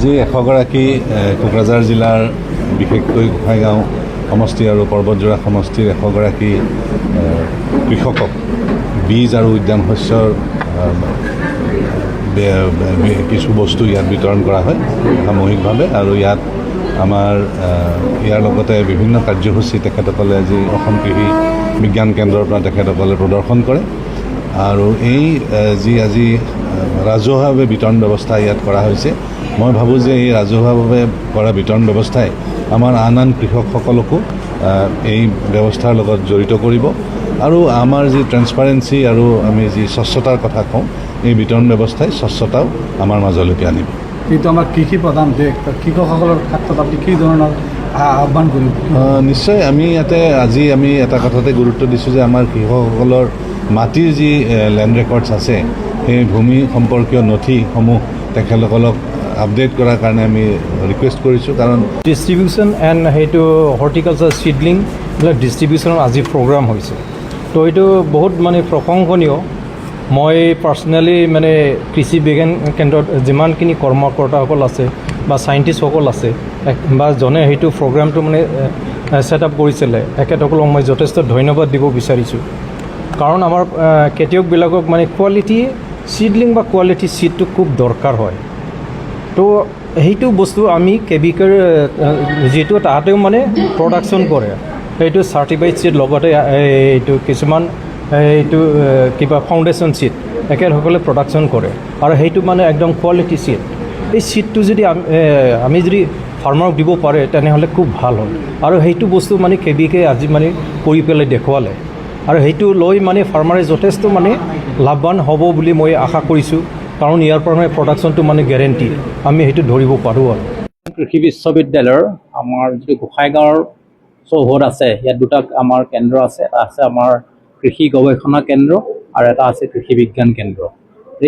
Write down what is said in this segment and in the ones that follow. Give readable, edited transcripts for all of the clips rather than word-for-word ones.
আজি 100গৰাকী কোকৰাঝাৰ জিলাৰ বিশেষকৈ গোসাইগাঁও সমষ্টি আৰু পৰ্বতজোৰা সমষ্টিৰ 100গৰাকী কৃষকক বীজ আৰু উদ্যান শস্যৰ কিছু বস্তু ইয়াত বিতৰণ কৰা হয় সামূহিকভাৱে। আৰু ইয়াত আমাৰ ইয়াৰ লগতে বিভিন্ন কাৰ্যসূচী তেখেতসকলে আজি অসম কৃষি বিজ্ঞান কেন্দ্ৰৰ পৰা তেখেতসকলে প্ৰদৰ্শন কৰে। আৰু এই যি আজি ৰাজহুৱাভাৱে বিতৰণ ব্যৱস্থা ইয়াত কৰা হৈছে, মই ভাবোঁ যে এই ৰাজহুৱাভাৱে কৰা বিতৰণ ব্যৱস্থাই আমাৰ আন আন কৃষকসকলকো এই ব্যৱস্থাৰ লগত জড়িত কৰিব। আৰু আমাৰ যি ট্ৰেন্সপাৰেঞ্চি আৰু আমি যি স্বচ্ছতাৰ কথা কওঁ, এই বিতৰণ ব্যৱস্থাই স্বচ্ছতাও আমাৰ মাজলৈকে আনিব। কিন্তু আমাৰ কৃষি প্ৰধান দেশ, কৃষকসকলৰ ক্ষেত্ৰত আপুনি কি ধৰণৰ আহ্বান কৰিব? নিশ্চয় আমি ইয়াতে আজি আমি এটা কথাতে গুৰুত্ব দিছোঁ যে আমাৰ কৃষকসকলৰ মাটিৰ যি লেণ্ড ৰেকৰ্ডছ আছে, সেই ভূমি সম্পৰ্কীয় নথিসমূহ তেখেতসকলক আপডেট কৰাৰ কাৰণে আমি ৰিকুৱেষ্ট কৰিছোঁ। কাৰণ ডিষ্ট্ৰিবিউশ্যন এণ্ড সেইটো হৰ্টিকালচাৰ চিডলিং এইবিলাক ডিষ্ট্ৰিবিউশ্যনৰ আজি প্ৰগ্ৰাম হৈছে, তো এইটো বহুত মানে প্ৰশংসনীয়। মই পাৰ্চনেলি মানে কৃষি বিজ্ঞান কেন্দ্ৰত যিমানখিনি কৰ্মকৰ্তাসকল আছে বা চাইণ্টিষ্টসকল আছে বা জনে সেইটো প্ৰগ্ৰামটো মানে ছেট আপ কৰিছিলে, এখেতসকলক মই যথেষ্ট ধন্যবাদ দিব বিচাৰিছোঁ। কাৰণ আমাৰ খেতিয়কবিলাকক মানে কোৱালিটি চিডলিং বা কোৱালিটি চিডটো খুব দৰকাৰ হয়। তো সেইটো বস্তু আমি কেবিকেৰ যিটো তাহাঁতেও মানে প্ৰডাকশ্যন কৰে, সেইটো চাৰ্টিফাইড চিড লগতে এইটো কিছুমান এইটো কিবা ফাউণ্ডেশ্যন চিড এখেতসকলে প্ৰডাকশ্যন কৰে, আৰু সেইটো মানে একদম কোৱালিটি চিড। এই চিডটো যদি আমি যদি ফাৰ্মাৰক দিব পাৰে তেনেহ'লে খুব ভাল হয়। আৰু সেইটো বস্তু মানে কেবিকে আজি মানে কৰি পেলাই দেখুৱালে, আৰু সেইটো লৈ মানে ফাৰ্মাৰে যথেষ্ট মানে লাভৱান হ'ব বুলি মই আশা কৰিছোঁ। কাৰণ ইয়াৰ পৰা মানে প্ৰডাকশ্যনটো মানে গেৰেণ্টি আমি সেইটো ধৰিব পাৰোঁ। আৰু কৃষি বিশ্ববিদ্যালয়ৰ আমাৰ যিটো গোসাইগাঁৱৰ চৌহদ আছে, ইয়াত দুটা আমাৰ কেন্দ্ৰ আছে। এটা আছে আমাৰ কৃষি গৱেষণা কেন্দ্ৰ আৰু এটা আছে কৃষি বিজ্ঞান কেন্দ্ৰ।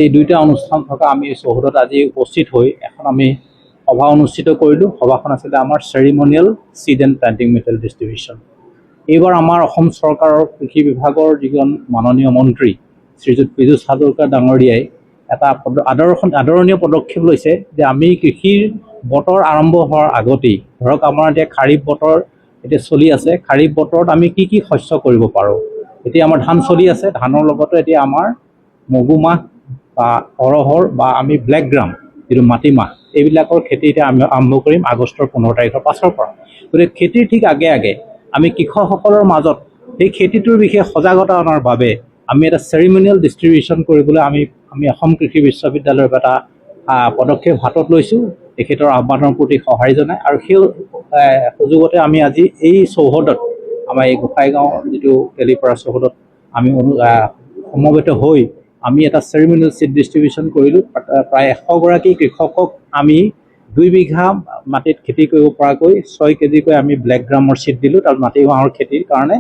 এই দুইটা অনুষ্ঠান থকা আমি চৌহদত আজি উপস্থিত হৈ এখন আমি সভা অনুষ্ঠিত কৰিলোঁ। সভাখন আছিলে আমাৰ চেৰিমনিয়েল চিড এণ্ড প্লাণ্টিং মেটেৰিয়েল ডিষ্ট্ৰিবিউশ্যন। এইবাৰ আমাৰ অসম চৰকাৰৰ কৃষি বিভাগৰ যিজন মাননীয় মন্ত্ৰী শ্ৰীযুত পীযুষ হাজৰিকা ডাঙৰীয়াই এটা আদৰণীয় পদক্ষেপ লৈছে যে আমি কৃষিৰ বতৰ আৰম্ভ হোৱাৰ আগতেই, ধৰক আমাৰ এতিয়া খাৰিফ বতৰ এতিয়া চলি আছে, খাৰিফ বতৰত আমি কি কি শস্য কৰিব পাৰোঁ। এতিয়া আমাৰ ধান চলি আছে, ধানৰ লগতে এতিয়া আমাৰ মগুমাহ বা অৰহৰ বা আমি ব্লেক গ্ৰাম যিটো মাটিমাহ, এইবিলাকৰ খেতি এতিয়া আমি আৰম্ভ কৰিম আগষ্টৰ 15 তাৰিখৰ পাছৰ পৰা। গতিকে খেতিৰ ঠিক আগে আগে আমি কৃষকসকলৰ মাজত সেই খেতিটোৰ বিষয়ে সজাগতা অনাৰ বাবে আমি এটা চেৰিমনিয়েল ডিষ্ট্ৰিবিউশ্যন কৰিবলৈ আমি অসম কৃষি বিশ্ববিদ্যালয়ৰ এটা পদক্ষেপ হাতত লৈছোঁ, তেখেতৰ আহ্বানৰ প্ৰতি সঁহাৰি জনাই। আৰু সেই সুযোগতে আমি আজি এই চৌহদত আমাৰ এই গোসাইগাঁও যিটো তেলিপাৰা চৌহদত আমি সমবেত হৈ আমি এটা চেৰিমনিয়েল চিড ডিষ্ট্ৰিবিউশ্যন কৰিলোঁ। প্ৰায় 100গৰাকী কৃষকক আমি 2 বিঘা মাটিত খেতি কৰিব পৰাকৈ 6 কেজিকৈ আমি ব্লেক গ্ৰামৰ চিড দিলোঁ তাৰ মাটিমাহৰ খেতিৰ কাৰণে।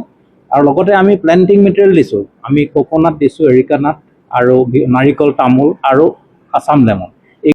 আৰু লগতে আমি প্লেণ্টিং মেটেৰিয়েল দিছোঁ, আমি কোকোনাট দিছোঁ, এৰিকানাট আৰু নাৰিকল, তামোল আৰু আছাম লেমন।